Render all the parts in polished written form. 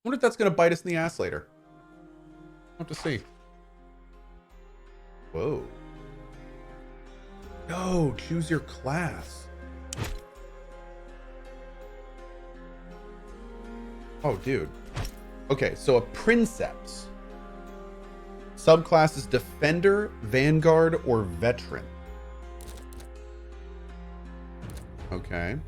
wonder if that's going to bite us in the ass later. We'll have to see. Whoa. No, choose your class. Oh, dude. Okay, so a Princeps. Subclass is Defender, Vanguard, or Veteran. Okay.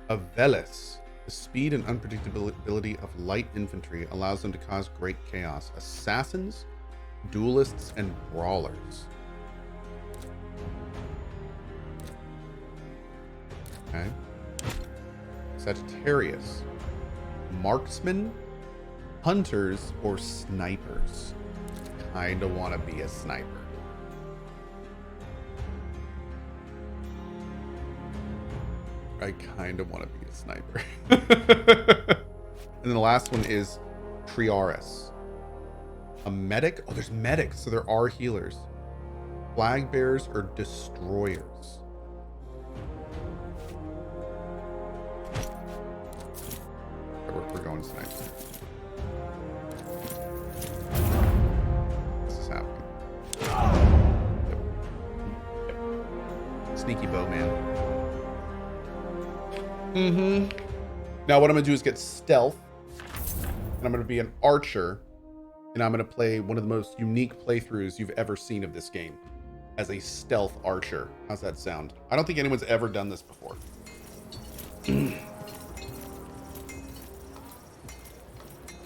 A Velis. The speed and unpredictability of light infantry allows them to cause great chaos. Assassins, duelists, and brawlers. Okay. Sagittarius. Marksmen, hunters, or snipers. Kinda wanna be a sniper. I kind of want to be a sniper. And then the last one is Triaris. A medic? Oh, there's medics, so there are healers. Flag bearers or destroyers. We're going sniper. This is happening. Yep. Sneaky bowman. Now what I'm gonna do is get stealth, and I'm gonna be an archer, and I'm gonna play one of the most unique playthroughs you've ever seen of this game as a stealth archer. How's that sound? I don't think anyone's ever done this before.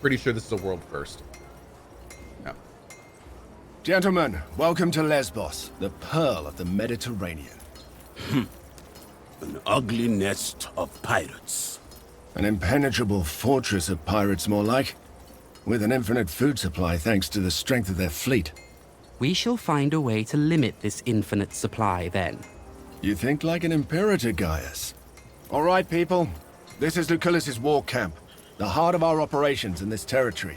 Pretty sure this is a world first. No. Gentlemen, welcome to Lesbos, the pearl of the Mediterranean. An ugly nest of pirates. An impenetrable fortress of pirates, more like. With an infinite food supply thanks to the strength of their fleet. We shall find a way to limit this infinite supply, then. You think like an imperator, Gaius. All right, people. This is Lucullus's war camp, the heart of our operations in this territory.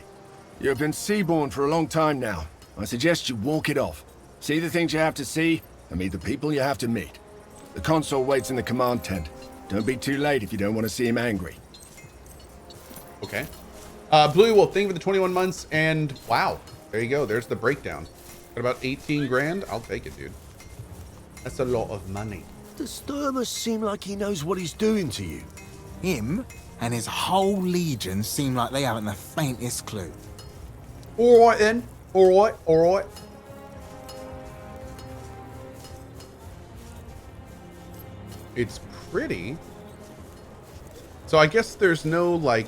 You have been seaborne for a long time now. I suggest you walk it off. See the things you have to see, and meet the people you have to meet. The consul waits in the command tent. Don't be too late if you don't want to see him angry. Okay. Bluey Wolf, thank you for the 21 months, and wow, there you go. There's the breakdown. Got about 18 grand. I'll take it, dude. That's a lot of money. Does Thermus seem like he knows what he's doing to you? Him and his whole legion seem like they haven't the faintest clue. All right then. All right. All right. It's pretty. So I guess there's no, like,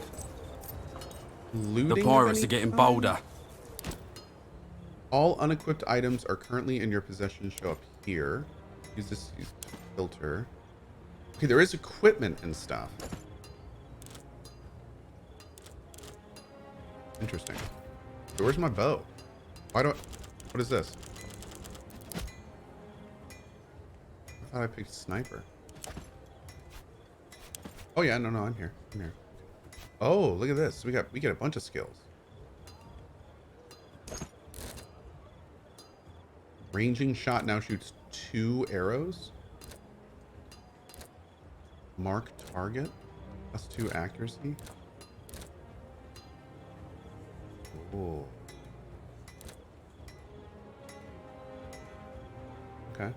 looting. The pirates are getting bolder. All unequipped items are currently in your possession. Show up here. Use this filter. Okay, there is equipment and stuff. Interesting. So where's my bow? Why don't... What is this? I thought I picked sniper. Oh yeah, no, I'm here. I'm here. Oh, look at this. We get a bunch of skills. Ranging shot now shoots 2 arrows. Mark target. +2 accuracy. Oh. Okay.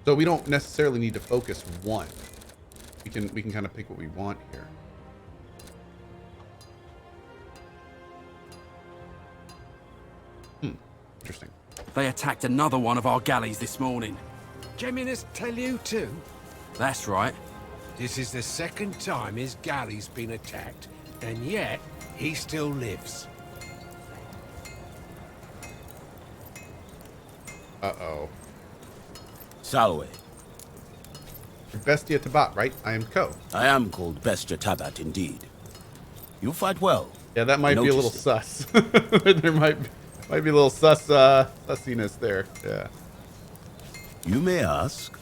So we don't necessarily need to focus one. We can kind of pick what we want here. Interesting. They attacked another one of our galleys this morning. Geminus tell you too? That's right. This is the second time his galley's been attacked, and yet he still lives. Uh-oh. Salwe. Bestia Tabat, right? I am Cohh. I am called Bestia Tabat indeed. You fight well. Yeah, that might be a little Noticed it. sus. There might be a little sussiness there. Yeah. You may ask,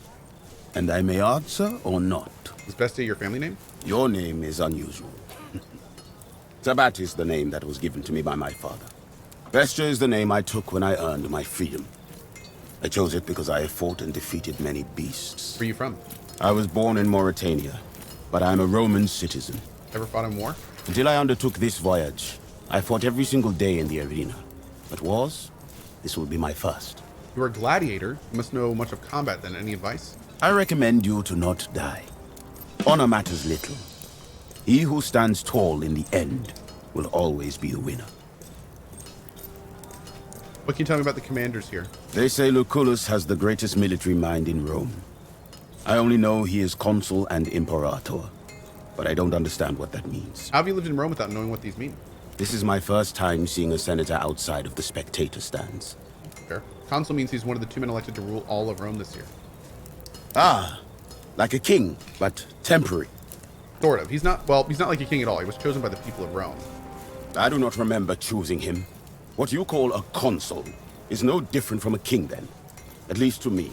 and I may answer or not. Is Bestia your family name? Your name is unusual. Tabat is the name that was given to me by my father. Bestia is the name I took when I earned my freedom. I chose it because I have fought and defeated many beasts. Where are you from? I was born in Mauritania. but I'm a Roman citizen. Ever fought in war? Until I undertook this voyage, I fought every single day in the arena. But wars? This will be my first. You're a gladiator. You must know much of combat then. Any advice? I recommend you to not die. Honor matters little. He who stands tall in the end will always be the winner. What can you tell me about the commanders here? They say Lucullus has the greatest military mind in Rome. I only know he is consul and imperator, but I don't understand what that means. How have you lived in Rome without knowing what these mean? This is my first time seeing a senator outside of the spectator stands. Fair. Consul means he's one of the 2 men elected to rule all of Rome this year. Ah, like a king, but temporary. Sort of. He's not like a king at all. He was chosen by the people of Rome. I do not remember choosing him. What you call a consul is no different from a king then. At least to me.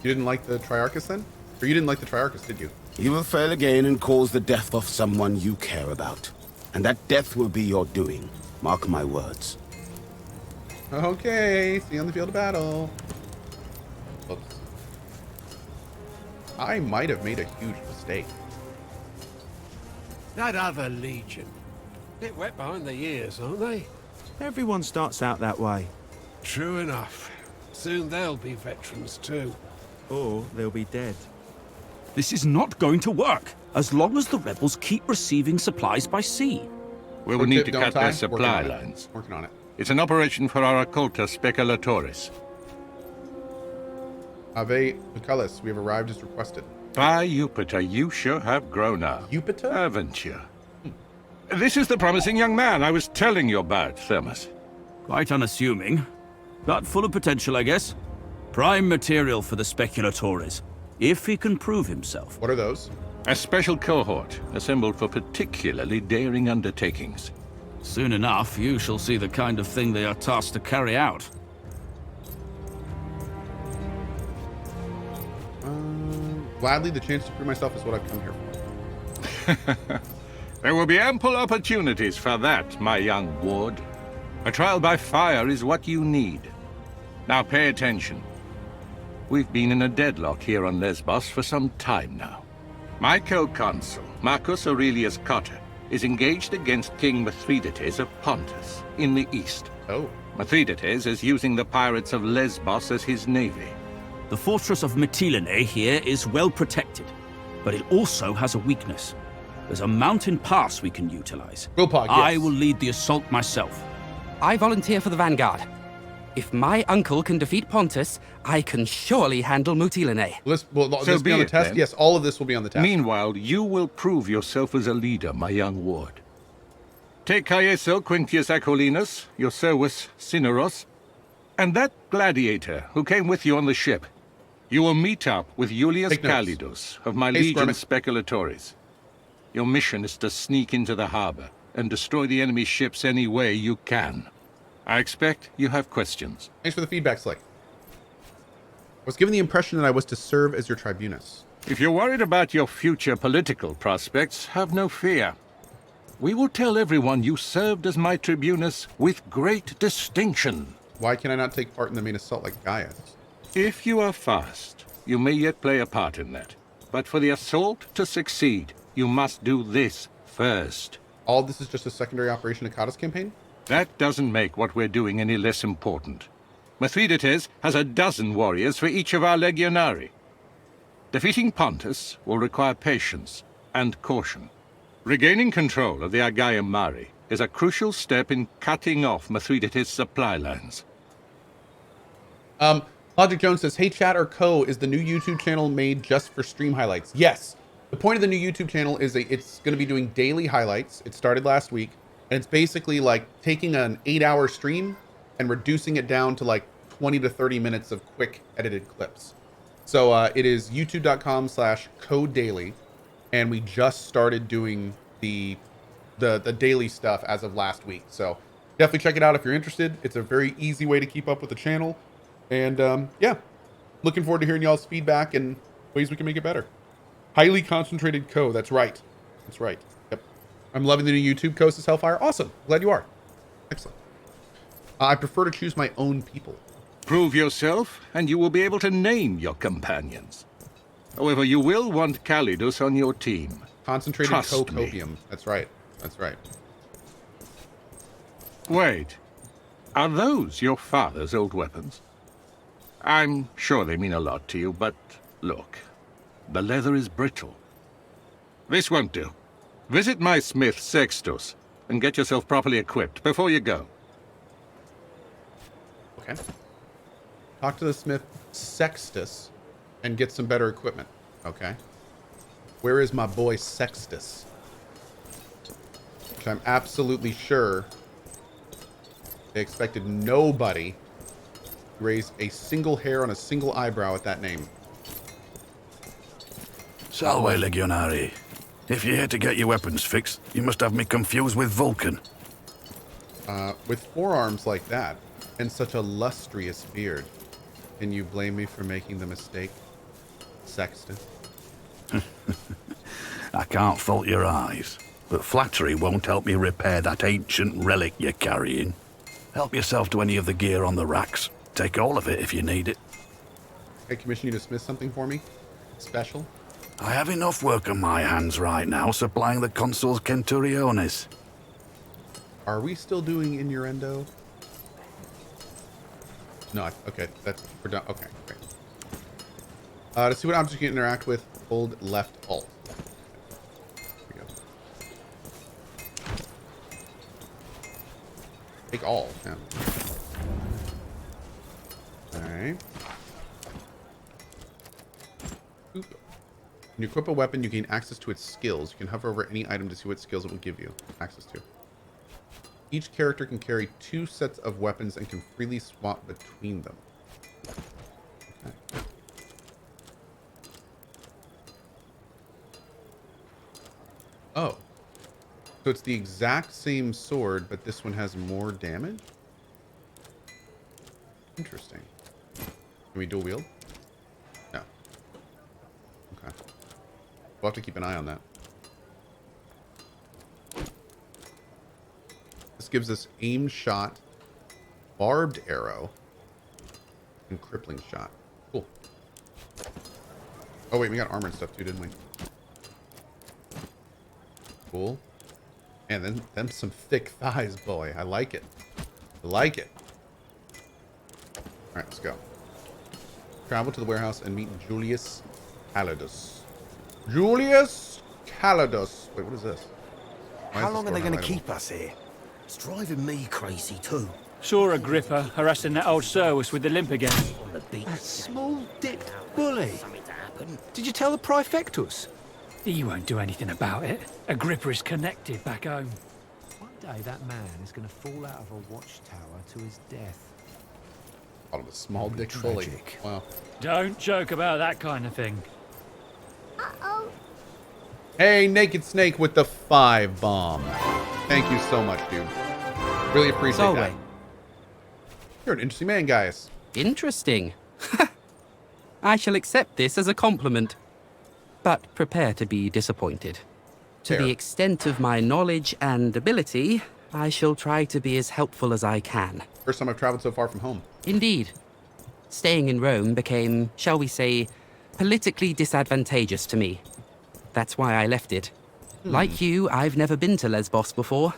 You didn't like the Triarchus then? Or you didn't like the Triarchus, did you? He will fail again and cause the death of someone you care about. And that death will be your doing. Mark my words. Okay, see you on the field of battle. Oops. I might have made a huge mistake. That other legion. Bit wet behind the ears, aren't they? Everyone starts out that way. True enough. Soon they'll be veterans too. Or they'll be dead. This is not going to work, as long as the rebels keep receiving supplies by sea. We will need to Don't cut tie? their supply lines. Working on it. It's an operation for our occulta speculatoris. Ave Lucullus, we have arrived as requested. By Jupiter, you sure have grown up. Jupiter? Haven't you? This is the promising young man I was telling you about, Thermus. Quite unassuming, but full of potential, I guess. Prime material for the speculatores, if he can prove himself. What are those? A special cohort assembled for particularly daring undertakings. Soon enough, you shall see the kind of thing they are tasked to carry out. Gladly, the chance to prove myself is what I've come here for. There will be ample opportunities for that, my young ward. A trial by fire is what you need. Now pay attention. We've been in a deadlock here on Lesbos for some time now. My co-consul, Marcus Aurelius Cotta, is engaged against King Mithridates of Pontus in the east. Oh. Mithridates is using the pirates of Lesbos as his navy. The fortress of Mytilene here is well protected, but it also has a weakness. There's a mountain pass we can utilize. Wilpog, yes. I will lead the assault myself. I volunteer for the vanguard. If my uncle can defeat Pontus, I can surely handle Mytilene. Will So this be on be the it, test? then. Yes, all of this will be on the test. Meanwhile, you will prove yourself as a leader, my young ward. Take Caeso Quintius Acollinus, your Servus Cineros, and that gladiator who came with you on the ship. You will meet up with Julius Take notes. Calidus of my Hey, legion Squirmy. Speculatoris. Your mission is to sneak into the harbor and destroy the enemy ships any way you can. I expect you have questions. Thanks for the feedback, Slick. I was given the impression that I was to serve as your tribunus. If you're worried about your future political prospects, have no fear. We will tell everyone you served as my tribunus with great distinction. Why can I not take part in the main assault like Gaius? If you are fast, you may yet play a part in that. But for the assault to succeed, you must do this first. All this is just a secondary operation to Cotta's campaign? That doesn't make what we're doing any less important. Mithridates has a dozen warriors for each of our legionari. Defeating Pontus will require patience and caution. Regaining control of the Aegaeum Mare is a crucial step in cutting off Mithridates' supply lines. Logic Jones says, hey chat, or Cohh is the new YouTube channel made just for stream highlights? Yes. The point of the new YouTube channel is it's going to be doing daily highlights. It started last week, and it's basically like taking an 8-hour stream and reducing it down to like 20 to 30 minutes of quick edited clips. So it is youtube.com/CohhDaily, and we just started doing the daily stuff as of last week. So definitely check it out if you're interested. It's a very easy way to keep up with the channel. And yeah, looking forward to hearing y'all's feedback and ways we can make it better. Highly concentrated Cohh. That's right. That's right. Yep. I'm loving the new YouTube. Coast is Hellfire. Awesome. Glad you are. Excellent. I prefer to choose my own people. Prove yourself, and you will be able to name your companions. However, you will want Calidus on your team. Concentrated Trust coke me. opium. That's right. That's right. Wait. Are those your father's old weapons? I'm sure they mean a lot to you, but look. The leather is brittle. This won't do. Visit my smith, Sextus, and get yourself properly equipped before you go. Okay. Talk to the smith, Sextus, and get some better equipment. Okay. Where is my boy Sextus? Which I'm absolutely sure they expected nobody to raise a single hair on a single eyebrow at that name. Salve, Legionari. If you're here to get your weapons fixed, you must have me confused with Vulcan. With forearms like that, and such a lustrous beard, can you blame me for making the mistake, Sextus? I can't fault your eyes, but flattery won't help me repair that ancient relic you're carrying. Help yourself to any of the gear on the racks. Take all of it if you need it. I commission you to smith something for me? Special? I have enough work on my hands right now supplying the consul's Centuriones. Are we still doing innuendo? No, okay, we're done. Okay, great. To see what objects you can interact with, hold left alt. Here we go. Take all. Yeah. Alright. Oop. When you equip a weapon, you gain access to its skills. You can hover over any item to see what skills it will give you access to. Each character can carry 2 sets of weapons and can freely swap between them. Okay. Oh. So it's the exact same sword, but this one has more damage? Interesting. Can we dual wield? No. Okay. We'll have to keep an eye on that. This gives us aim shot, barbed arrow, and crippling shot. Cool. Oh wait, we got armor and stuff too, didn't we? Cool. And then them some thick thighs, boy. I like it. I like it. Alright, let's go. Travel to the warehouse and meet Julius Calidus. Julius Calidus. Wait, what is this? How long are they going to keep us here? It's driving me crazy too. Saw Agrippa harassing that old Serwis with the limp again. On the beach. That small dipped bully. Did you tell the Praefectus? He won't do anything about it. Agrippa is connected back home. One day that man is going to fall out of a watchtower to his death. Called him a small dick bully. Wow. Don't joke about that kind of thing. Uh-oh. Hey, Naked Snake with the 5 bomb. Thank you so much, dude. Really appreciate that. You're an interesting man, guys. Interesting. I shall accept this as a compliment, but prepare to be disappointed. To Fair. the extent of my knowledge and ability, I shall try to be as helpful as I can. First time I've traveled so far from home. Indeed. Staying in Rome became, shall we say, politically disadvantageous to me. That's why I left it. Like you, I've never been to Lesbos before.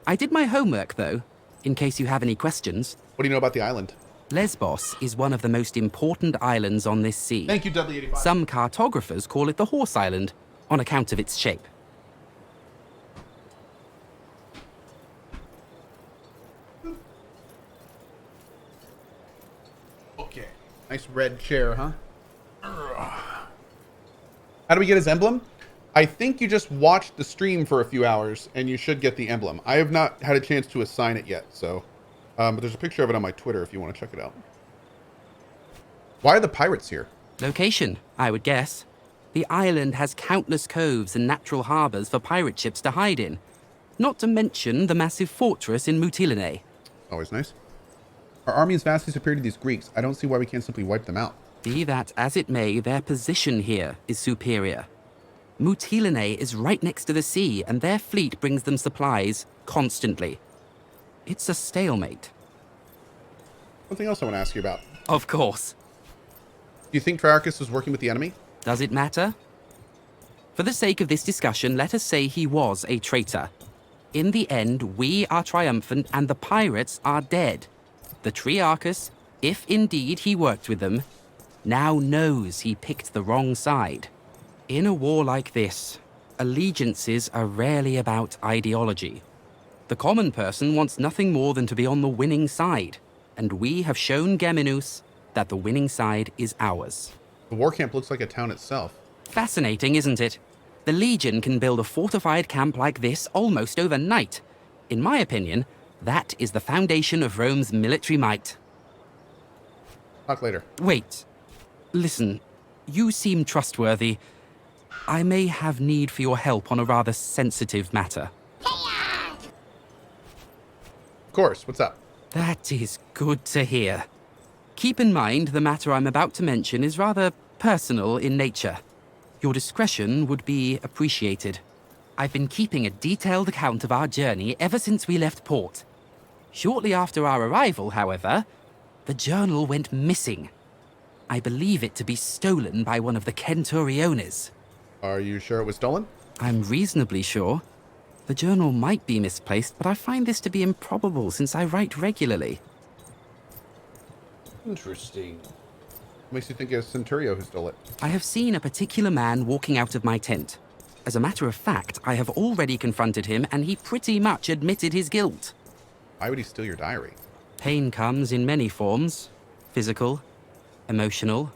I did my homework, though, in case you have any questions. What do you know about the island? Lesbos is one of the most important islands on this sea. Thank you, Dudley85. Some cartographers call it the Horse Island, on account of its shape. Okay. Nice red chair, huh? How do we get his emblem? I think you just watched the stream for a few hours, and you should get the emblem. I have not had a chance to assign it yet, so... but there's a picture of it on my Twitter if you want to check it out. Why are the pirates here? Location, I would guess. The island has countless coves and natural harbors for pirate ships to hide in. Not to mention the massive fortress in Mytilene. Always nice. Our army is vastly superior to these Greeks. I don't see why we can't simply wipe them out. Be that as it may, their position here is superior. Mytilene is right next to the sea, and their fleet brings them supplies constantly. It's a stalemate. Something else I want to ask you about. Of course. Do you think Triarchus was working with the enemy? Does it matter? For the sake of this discussion, let us say he was a traitor. In the end, we are triumphant and the pirates are dead. The Triarchus, if indeed he worked with them, now knows he picked the wrong side. In a war like this, allegiances are rarely about ideology. The common person wants nothing more than to be on the winning side, and we have shown Geminus that the winning side is ours. The war camp looks like a town itself. Fascinating, isn't it? The Legion can build a fortified camp like this almost overnight. In my opinion, that is the foundation of Rome's military might. Talk later. Wait. Listen, you seem trustworthy. I may have need for your help on a rather sensitive matter. Of course, what's up? That is good to hear. Keep in mind the matter I'm about to mention is rather personal in nature. Your discretion would be appreciated. I've been keeping a detailed account of our journey ever since we left port. Shortly after our arrival, however, the journal went missing. I believe it to be stolen by one of the Centuriones. Are you sure it was stolen? I'm reasonably sure. The journal might be misplaced, but I find this to be improbable since I write regularly. Interesting. What makes you think it's Centurio who stole it? I have seen a particular man walking out of my tent. As a matter of fact, I have already confronted him and he pretty much admitted his guilt. Why would he steal your diary? Pain comes in many forms. Physical, emotional,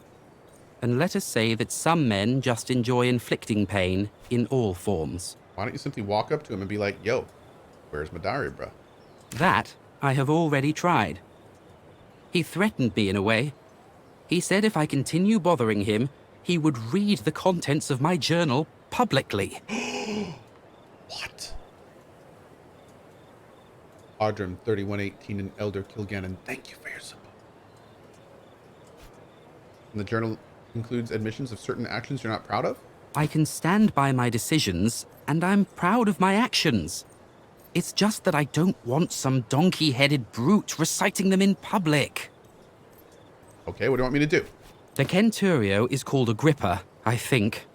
and let us say that some men just enjoy inflicting pain in all forms. Why don't you simply walk up to him and be like, yo, where's my diary, bro? That I have already tried. He threatened me in a way. He said if I continue bothering him, he would read the contents of my journal publicly. What? Audrum 3118 and Elder Kilgannon, thank you for your support. And the journal includes admissions of certain actions you're not proud of? I can stand by my decisions, and I'm proud of my actions. It's just that I don't want some donkey-headed brute reciting them in public. Okay, what do you want me to do? The Centurio is called Agrippa, I think.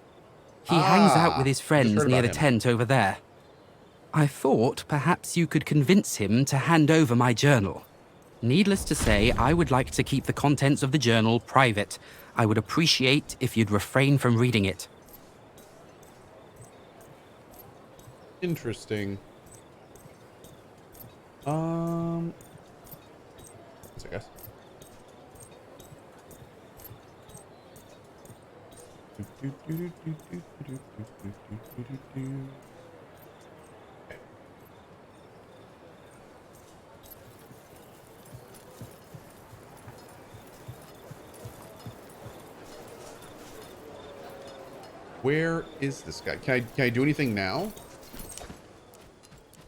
He hangs out with his friends near the tent over there. I thought perhaps you could convince him to hand over my journal. Needless to say, I would like to keep the contents of the journal private. I would appreciate if you'd refrain from reading it. Interesting. I guess. Where is this guy? Can I do anything now?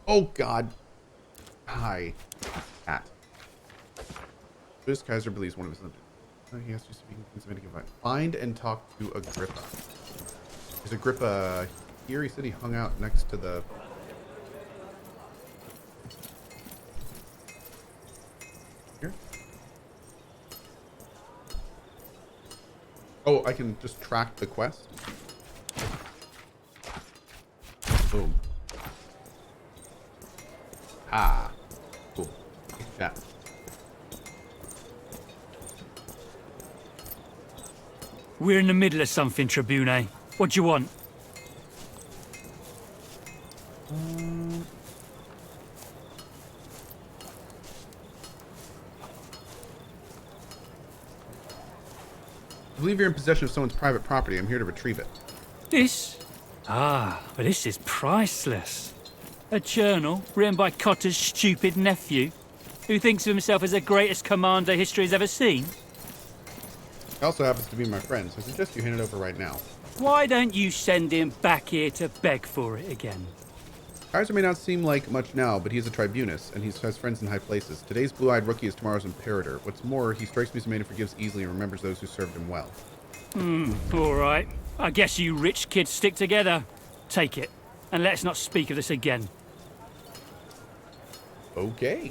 Oh God. Hi. Cat. This Kaiser believes one of his he has to speak find and talk to Agrippa. Is Agrippa here? He said he hung out next to the here. Oh, I can just track the quest. Boom. Ah. Cool. Chat. We're in the middle of something, Tribune. What do you want? I believe you're in possession of someone's private property. I'm here to retrieve it. This? Ah, but this is priceless. A journal written by Cotter's stupid nephew, who thinks of himself as the greatest commander history has ever seen. He also happens to be my friend, so I suggest you hand it over right now. Why don't you send him back here to beg for it again? Kaiser may not seem like much now, but he's a tribunus, and he has friends in high places. Today's blue-eyed rookie is tomorrow's imperator. What's more, he strikes me as a man who forgives easily and remembers those who served him well. All right. I guess you rich kids stick together. Take it, and let's not speak of this again. Okay.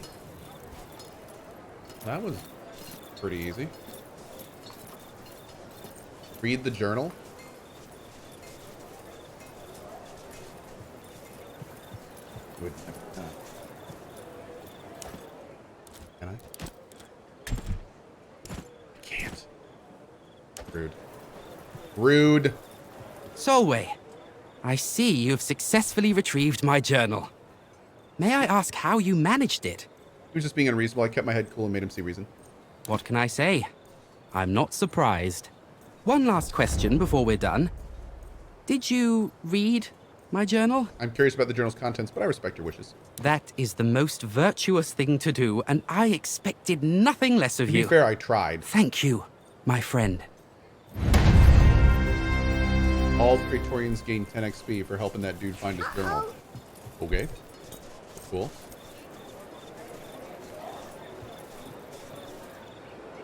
That was pretty easy. Read the journal. would have done. Can I? Can't. Rude. Rude. Solway, I see you've successfully retrieved my journal. May I ask how you managed it? He was just being unreasonable. I kept my head cool and made him see reason. What can I say? I'm not surprised. One last question before we're done. Did you read my journal? I'm curious about the journal's contents, but I respect your wishes. That is the most virtuous thing to do, and I expected nothing less of you. To be fair, I tried. Thank you, my friend. All Praetorians gain 10 XP for helping that dude find his journal. Okay. Cool.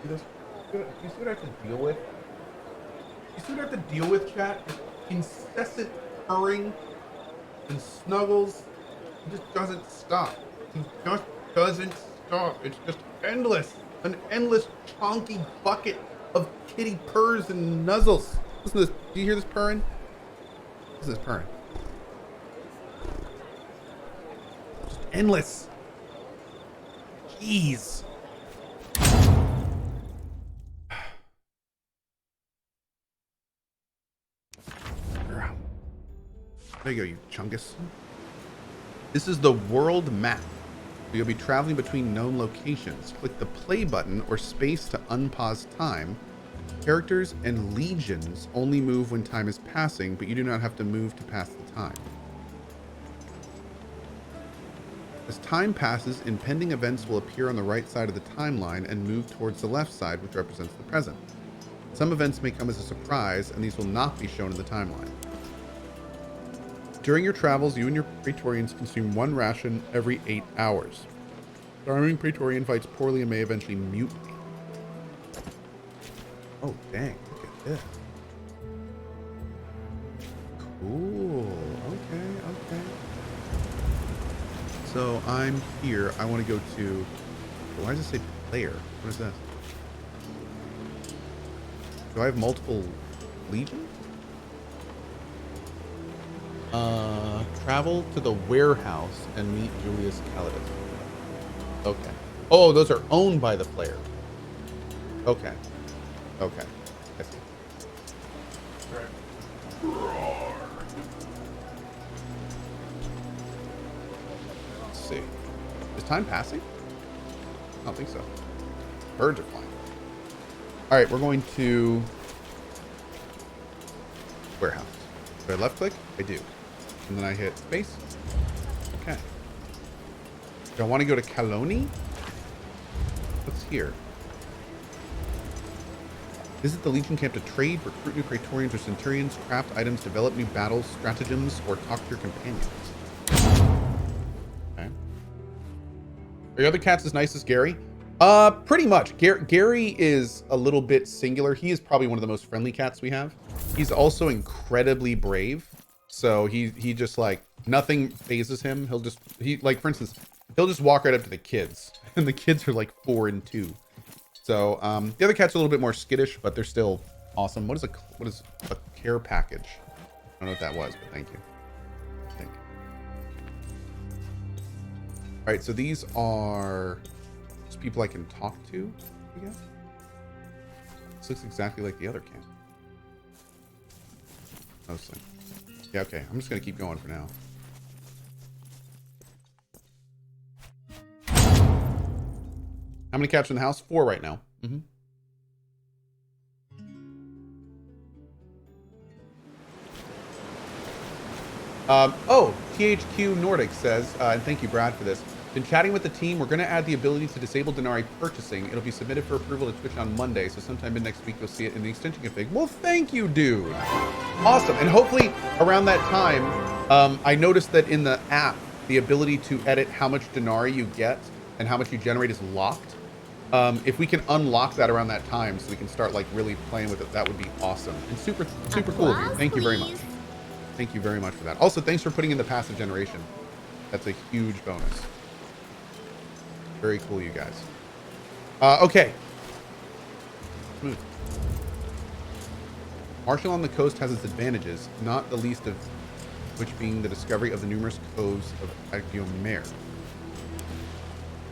You see what I have to deal with? You see what I have to deal with, chat? Incessant purring and snuggles. He just doesn't stop. He just doesn't stop. It's just endless. An endless chonky bucket of kitty purrs and nuzzles. Listen to this. Do you hear this purring? Listen to this purring. Just endless. Jeez. There you go, you chungus. This is the world map. You'll be traveling between known locations. Click the play button or space to unpause time. Characters and legions only move when time is passing, but you do not have to move to pass the time. As time passes, impending events will appear on the right side of the timeline and move towards the left side, which represents the present. Some events may come as a surprise, and these will not be shown in the timeline. During your travels, you and your Praetorians consume one ration every 8 hours. Starving Praetorian fights poorly and may eventually mutiny. Oh, dang. Look at this. Cool. Okay. So I'm here. I want to go to... Why does it say player? What is that? Do I have multiple legions? Travel to the warehouse and meet Julius Calidus. Okay. Oh, those are owned by the player. Okay. I see. Let's see. Is time passing? I don't think so. Birds are flying. All right, we're going to warehouse. Do I left click? I do. And then I hit space. Okay. Do I want to go to Caloni? What's here? Visit the Legion camp to trade, recruit new Praetorians or Centurions, craft items, develop new battle stratagems, or talk to your companions. Okay. Are your other cats as nice as Gary? Pretty much. Gary is a little bit singular. He is probably one of the most friendly cats we have. He's also incredibly brave. So he just like nothing phases him. Like for instance, he'll just walk right up to the kids, and the kids are like 4 and 2. So the other cats are a little bit more skittish, but they're still awesome. What is a care package? I don't know what that was, but thank you. All right, so these are just people I can talk to, I guess. This looks exactly like the other camp. Mostly. Yeah, okay. I'm just going to keep going for now. How many cats in the house? 4 right now. Mm-hmm. THQ Nordic says, and thank you, Brad, for this. Been chatting with the team. We're going to add the ability to disable Denari purchasing. It'll be submitted for approval to Twitch on Monday, so sometime mid next week you'll see it in the extension config. Well, thank you, dude. Awesome. And hopefully around that time, I noticed that in the app, the ability to edit how much Denari you get and how much you generate is locked. If we can unlock that around that time so we can start like really playing with it, that would be awesome. And super cool of you. Thank you very much. Thank you very much for that. Also, thanks for putting in the passive generation. That's a huge bonus. Very cool, you guys. Okay. Smooth. Martial on the coast has its advantages, not the least of which being the discovery of the numerous coves of Agiomer.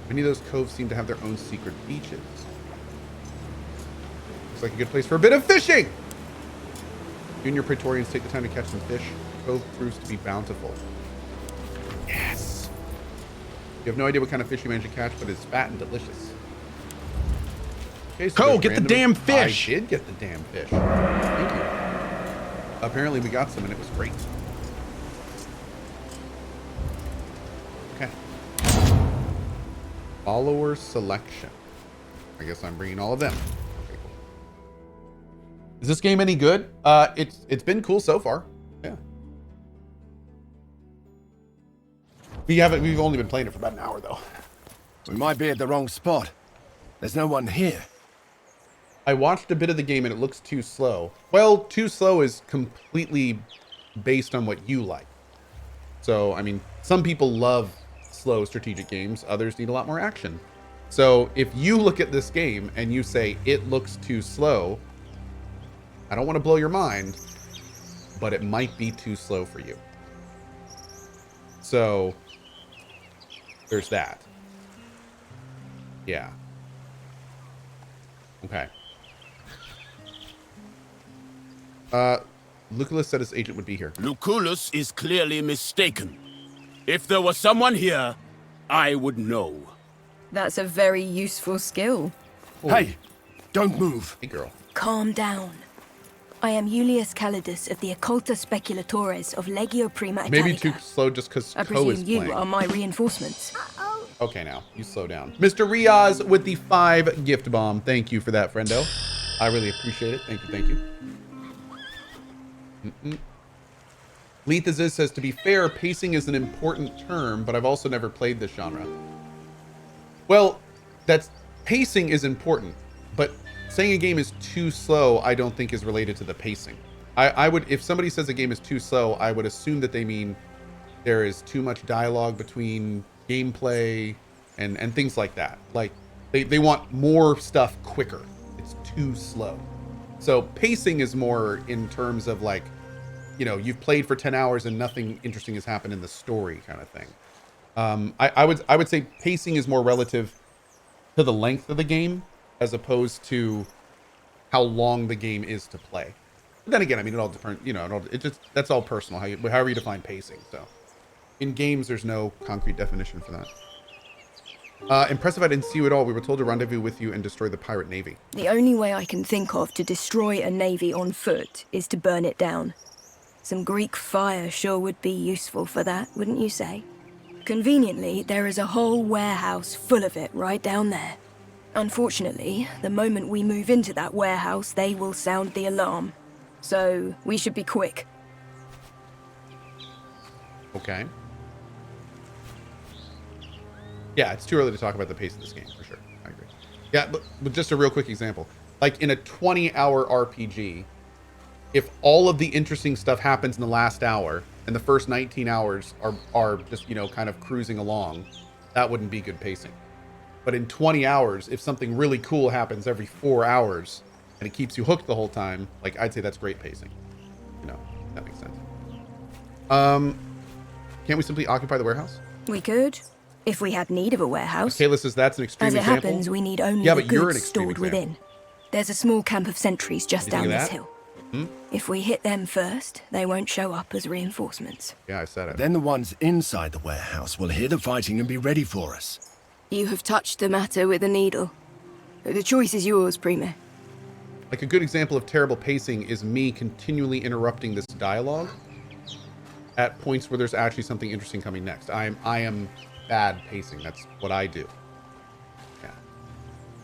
Many of those coves seem to have their own secret beaches. Looks like a good place for a bit of fishing! You and your Praetorians take the time to catch some fish. The cove proves to be bountiful. Yes! You have no idea what kind of fish you managed to catch, but it's fat and delicious. Okay, so Cohh, get the damn fish! I did get the damn fish. Thank you. Apparently we got some and it was great. Okay. Follower selection. I guess I'm bringing all of them. Okay, cool. Is this game any good? It's been cool so far. Yeah. We've only been playing it for about an hour though. We might be at the wrong spot. There's no one here. I watched a bit of the game and it looks too slow. Well, too slow is completely based on what you like. So, I mean, some people love slow strategic games. Others need a lot more action. So if you look at this game and you say it looks too slow, I don't want to blow your mind, but it might be too slow for you. So there's that. Yeah. Okay. Lucullus said his agent would be here. Lucullus is clearly mistaken. If there was someone here, I would know. That's a very useful skill. Oh. Hey, don't move. Hey, girl. Calm down. I am Julius Calidus of the Occulta Speculatores of Legio Prima Italica. Maybe too slow just because I Cohh is presume playing. you are my reinforcements. Okay, now you slow down. Mr. Riaz with the 5 gift bomb. Thank you for that, friendo. I really appreciate it. Thank you, thank you. Lethaziz says, to be fair, pacing is an important term, but I've also never played this genre. Well, pacing is important, but saying a game is too slow, I don't think is related to the pacing. I would, if somebody says a game is too slow, I would assume that they mean there is too much dialogue between gameplay and things like that. Like they want more stuff quicker. It's too slow. So pacing is more in terms of like, you know, you've played for 10 hours and nothing interesting has happened in the story kind of thing. I would say pacing is more relative to the length of the game as opposed to how long the game is to play. But then again, I mean, it all depends, you know, that's all personal, however you define pacing. So in games, there's no concrete definition for that. Impressive I didn't see you at all. We were told to rendezvous with you and destroy the pirate navy. The only way I can think of to destroy a navy on foot is to burn it down. Some Greek fire sure would be useful for that, wouldn't you say? Conveniently, there is a whole warehouse full of it right down there. Unfortunately, the moment we move into that warehouse, they will sound the alarm. So, we should be quick. Okay. Yeah, it's too early to talk about the pace of this game, for sure. I agree. Yeah, but just a real quick example. Like, in a 20-hour RPG, if all of the interesting stuff happens in the last hour, and the first 19 hours are just, you know, kind of cruising along, that wouldn't be good pacing. But in 20 hours, if something really cool happens every 4 hours, and it keeps you hooked the whole time, like, I'd say that's great pacing. You know, that makes sense. Can't we simply occupy the warehouse? We could, if we had need of a warehouse. Kayla says that's an extreme example. As it happens, we need only the goods stored within. There's a small camp of sentries just down this hill. If we hit them first, they won't show up as reinforcements. Yeah, I said it. Then the ones inside the warehouse will hear the fighting and be ready for us. You have touched the matter with a needle. The choice is yours, Prime. Like a good example of terrible pacing is me continually interrupting this dialogue at points where there's actually something interesting coming next. I am bad pacing. That's what I do.